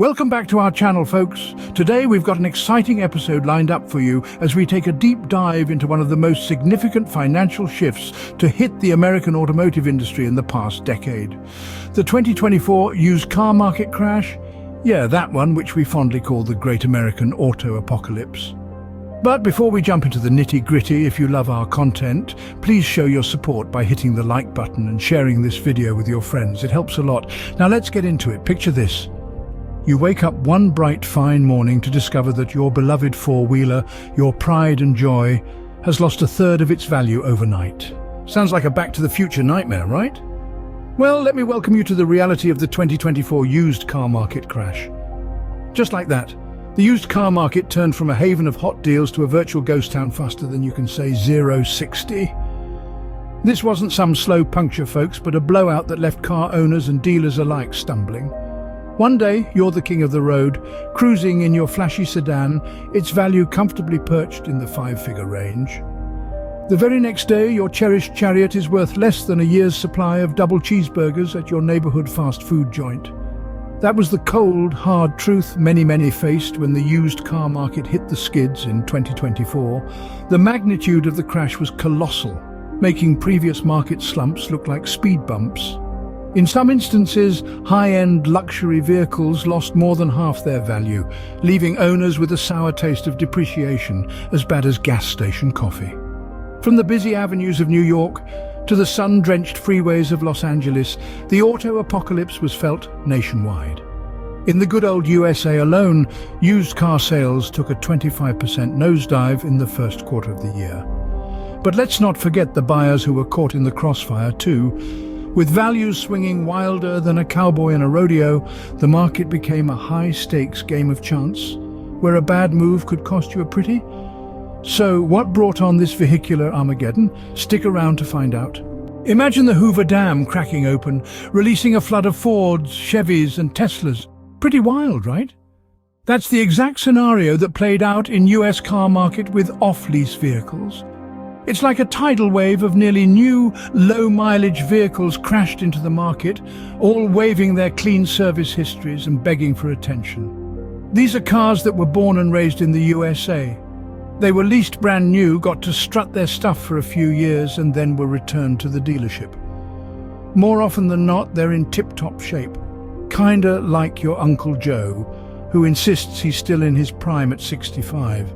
Welcome back to our channel, folks. Today we've got an exciting episode lined up for you as we take a deep dive into one of the most significant financial shifts to hit the American automotive industry in the past decade. The 2024 used car market crash? Yeah, that one which we fondly call the Great American Auto Apocalypse. But before we jump into the nitty-gritty, if you love our content, please show your support by hitting the like button and sharing this video with your friends. It helps a lot. Now let's get into it. Picture this. You wake up one bright, fine morning to discover that your beloved four-wheeler, your pride and joy, has lost a third of its value overnight. Sounds like a Back to the Future nightmare, right? Well, let me welcome you to the reality of the 2024 used car market crash. Just like that, the used car market turned from a haven of hot deals to a virtual ghost town faster than you can say 0-60. This wasn't some slow puncture, folks, but a blowout that left car owners and dealers alike stumbling. One day, you're the king of the road, cruising in your flashy sedan, its value comfortably perched in the five-figure range. The very next day, your cherished chariot is worth less than a year's supply of double cheeseburgers at your neighborhood fast food joint. That was the cold, hard truth many faced when the used car market hit the skids in 2024. The magnitude of the crash was colossal, making previous market slumps look like speed bumps. In some instances, high-end luxury vehicles lost more than half their value, leaving owners with a sour taste of depreciation as bad as gas station coffee. From the busy avenues of New York to the sun-drenched freeways of Los Angeles, the auto apocalypse was felt nationwide. In the good old USA alone, used car sales took a 25% nosedive in the first quarter of the year. But let's not forget the buyers who were caught in the crossfire too. With values swinging wilder than a cowboy in a rodeo, the market became a high-stakes game of chance, where a bad move could cost you a pretty. So what brought on this vehicular Armageddon? Stick around to find out. Imagine the Hoover Dam cracking open, releasing a flood of Fords, Chevys and Teslas. Pretty wild, right? That's the exact scenario that played out in US car market with off-lease vehicles. It's like a tidal wave of nearly new, low-mileage vehicles crashed into the market, all waving their clean service histories and begging for attention. These are cars that were born and raised in the USA. They were leased brand new, got to strut their stuff for a few years, and then were returned to the dealership. More often than not, they're in tip-top shape, kinda like your Uncle Joe, who insists he's still in his prime at 65.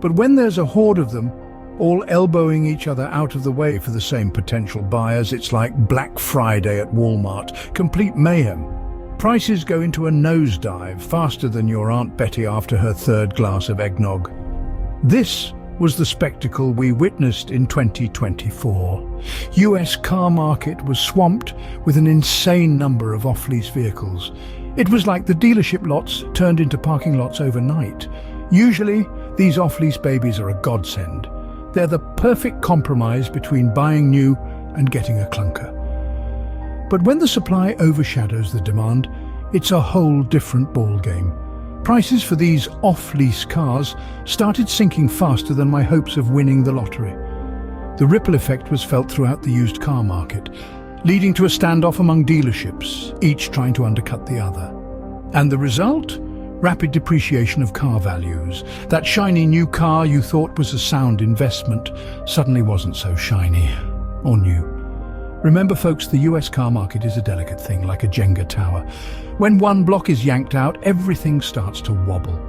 But when there's a horde of them, all elbowing each other out of the way for the same potential buyers, it's like Black Friday at Walmart, complete mayhem. Prices go into a nosedive faster than your Aunt Betty after her third glass of eggnog. This was the spectacle we witnessed in 2024. US car market was swamped with an insane number of off-lease vehicles. It was like the dealership lots turned into parking lots overnight. Usually, these off-lease babies are a godsend. They're the perfect compromise between buying new and getting a clunker. But when the supply overshadows the demand, it's a whole different ballgame. Prices for these off-lease cars started sinking faster than my hopes of winning the lottery. The ripple effect was felt throughout the used car market, leading to a standoff among dealerships, each trying to undercut the other. And the result? Rapid depreciation of car values. That shiny new car you thought was a sound investment suddenly wasn't so shiny or new. Remember, folks, the US car market is a delicate thing, like a Jenga tower. When one block is yanked out, everything starts to wobble.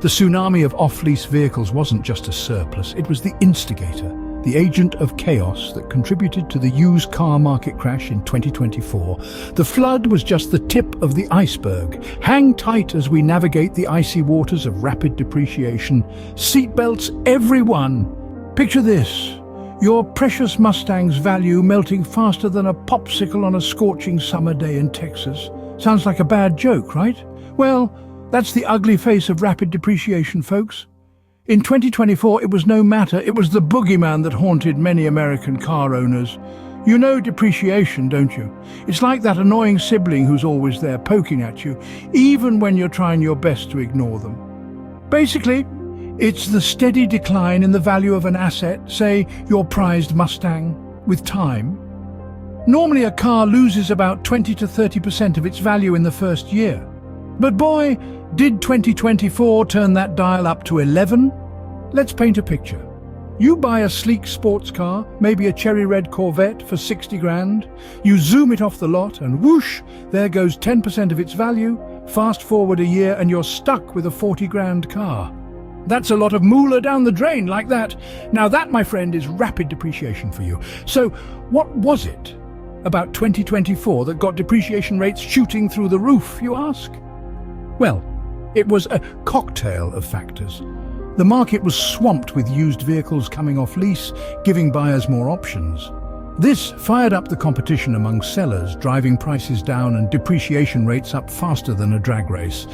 The tsunami of off-lease vehicles wasn't just a surplus, it was the instigator, the agent of chaos that contributed to the used car market crash in 2024. The flood was just the tip of the iceberg. Hang tight as we navigate the icy waters of rapid depreciation. Seatbelts, everyone! Picture this. Your precious Mustang's value melting faster than a popsicle on a scorching summer day in Texas. Sounds like a bad joke, right? Well, that's the ugly face of rapid depreciation, folks. In 2024, it was no matter. It was the boogeyman that haunted many American car owners. You know depreciation, don't you? It's like that annoying sibling who's always there poking at you, even when you're trying your best to ignore them. Basically, it's the steady decline in the value of an asset, say your prized Mustang, with time. Normally a car loses about 20 to 30% of its value in the first year. But boy, did 2024 turn that dial up to 11? Let's paint a picture. You buy a sleek sports car, maybe a cherry red Corvette for 60 grand. You zoom it off the lot and whoosh, there goes 10% of its value. Fast forward a year and you're stuck with a 40 grand car. That's a lot of moolah down the drain like that. Now that, my friend, is rapid depreciation for you. So what was it about 2024 that got depreciation rates shooting through the roof, you ask? Well, it was a cocktail of factors. The market was swamped with used vehicles coming off lease, giving buyers more options. This fired up the competition among sellers, driving prices down and depreciation rates up faster than a drag race.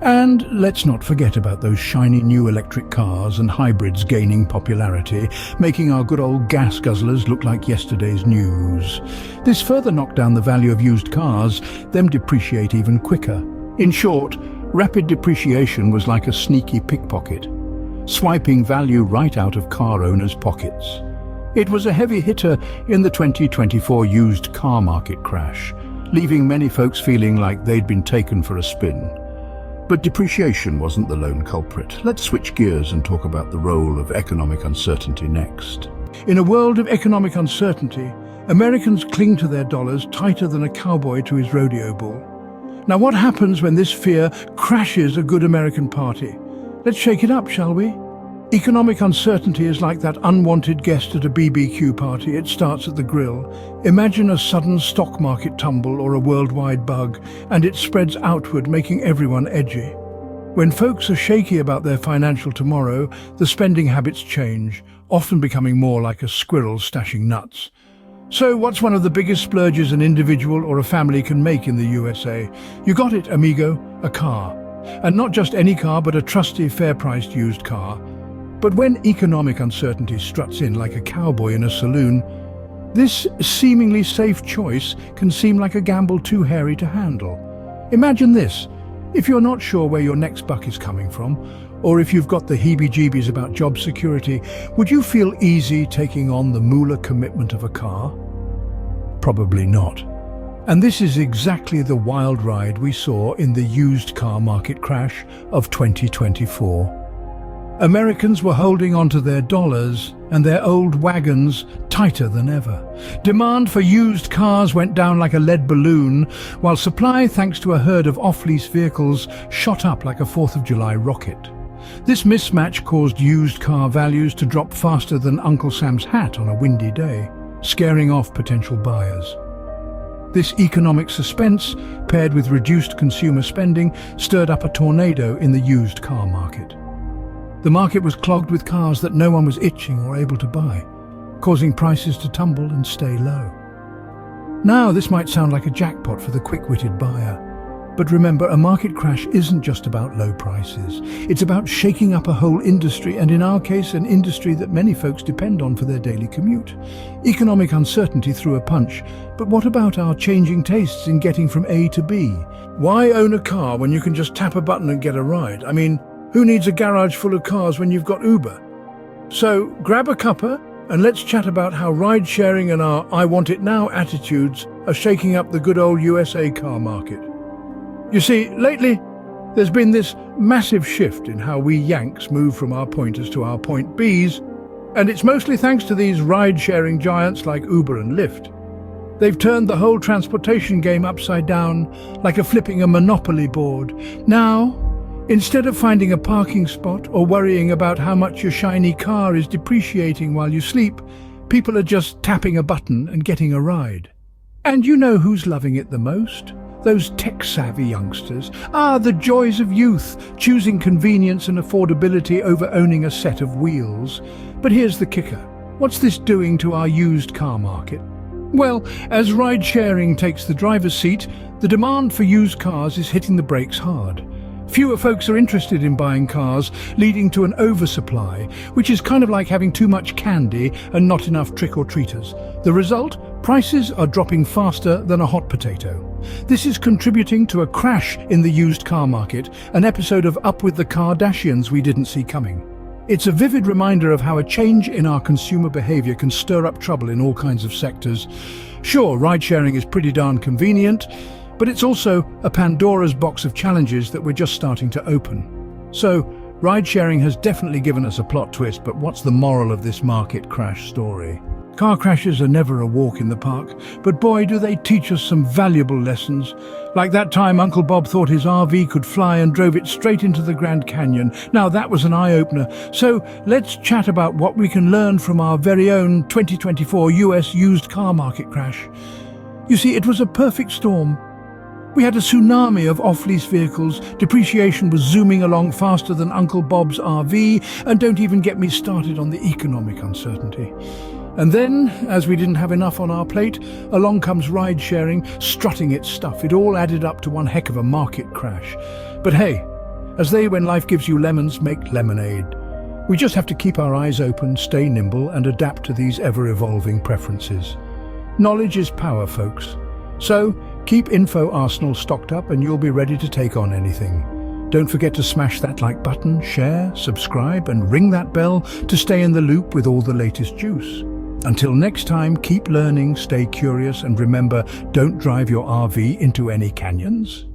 And let's not forget about those shiny new electric cars and hybrids gaining popularity, making our good old gas guzzlers look like yesterday's news. This further knocked down the value of used cars, them depreciate even quicker. In short, rapid depreciation was like a sneaky pickpocket, swiping value right out of car owners' pockets. It was a heavy hitter in the 2024 used car market crash, leaving many folks feeling like they'd been taken for a spin. But depreciation wasn't the lone culprit. Let's switch gears and talk about the role of economic uncertainty next. In a world of economic uncertainty, Americans cling to their dollars tighter than a cowboy to his rodeo bull. Now, what happens when this fear crashes a good American party? Let's shake it up, shall we? Economic uncertainty is like that unwanted guest at a BBQ party. It starts at the grill. Imagine a sudden stock market tumble or a worldwide bug, and it spreads outward, making everyone edgy. When folks are shaky about their financial tomorrow, the spending habits change, often becoming more like a squirrel stashing nuts. So what's one of the biggest splurges an individual or a family can make in the USA? You got it, amigo, a car. And not just any car, but a trusty, fair-priced used car. But when economic uncertainty struts in like a cowboy in a saloon, this seemingly safe choice can seem like a gamble too hairy to handle. Imagine this: if you're not sure where your next buck is coming from, or if you've got the heebie-jeebies about job security, would you feel easy taking on the moolah commitment of a car? Probably not. And this is exactly the wild ride we saw in the used car market crash of 2024. Americans were holding onto their dollars and their old wagons tighter than ever. Demand for used cars went down like a lead balloon, while supply, thanks to a herd of off-lease vehicles, shot up like a 4th of July rocket. This mismatch caused used car values to drop faster than Uncle Sam's hat on a windy day, scaring off potential buyers. This economic suspense, paired with reduced consumer spending, stirred up a tornado in the used car market. The market was clogged with cars that no one was itching or able to buy, causing prices to tumble and stay low. Now, this might sound like a jackpot for the quick-witted buyer, but remember, a market crash isn't just about low prices. It's about shaking up a whole industry, and in our case, an industry that many folks depend on for their daily commute. Economic uncertainty threw a punch, but what about our changing tastes in getting from A to B? Why own a car when you can just tap a button and get a ride? I mean, who needs a garage full of cars when you've got Uber? So grab a cuppa and let's chat about how ride-sharing and our I want it now attitudes are shaking up the good old USA car market. You see, lately, there's been this massive shift in how we Yanks move from our pointers to our point Bs, and it's mostly thanks to these ride-sharing giants like Uber and Lyft. They've turned the whole transportation game upside down, like flipping a Monopoly board. Now, instead of finding a parking spot or worrying about how much your shiny car is depreciating while you sleep, people are just tapping a button and getting a ride. And you know who's loving it the most? Those tech-savvy youngsters. The joys of youth, choosing convenience and affordability over owning a set of wheels. But here's the kicker. What's this doing to our used car market? Well, as ride-sharing takes the driver's seat, the demand for used cars is hitting the brakes hard. Fewer folks are interested in buying cars, leading to an oversupply, which is kind of like having too much candy and not enough trick-or-treaters. The result? Prices are dropping faster than a hot potato. This is contributing to a crash in the used car market, an episode of Up with the Kardashians we didn't see coming. It's a vivid reminder of how a change in our consumer behavior can stir up trouble in all kinds of sectors. Sure, ride-sharing is pretty darn convenient, But it's also a Pandora's box of challenges that we're just starting to open. So, ride-sharing has definitely given us a plot twist, but what's the moral of this market crash story? Car crashes are never a walk in the park, but boy do they teach us some valuable lessons. Like that time Uncle Bob thought his RV could fly and drove it straight into the Grand Canyon. Now that was an eye-opener. So let's chat about what we can learn from our very own 2024 US used car market crash. You see, it was a perfect storm. We had a tsunami of off-lease vehicles, depreciation was zooming along faster than Uncle Bob's RV, and don't even get me started on the economic uncertainty. And then, as we didn't have enough on our plate, along comes ride-sharing, strutting its stuff. It all added up to one heck of a market crash. But hey, as they, when life gives you lemons, make lemonade. We just have to keep our eyes open, stay nimble, and adapt to these ever-evolving preferences. Knowledge is power, folks. So, keep Info Arsenal stocked up and you'll be ready to take on anything. Don't forget to smash that like button, share, subscribe, and ring that bell to stay in the loop with all the latest juice. Until next time, keep learning, stay curious, and remember, don't drive your RV into any canyons.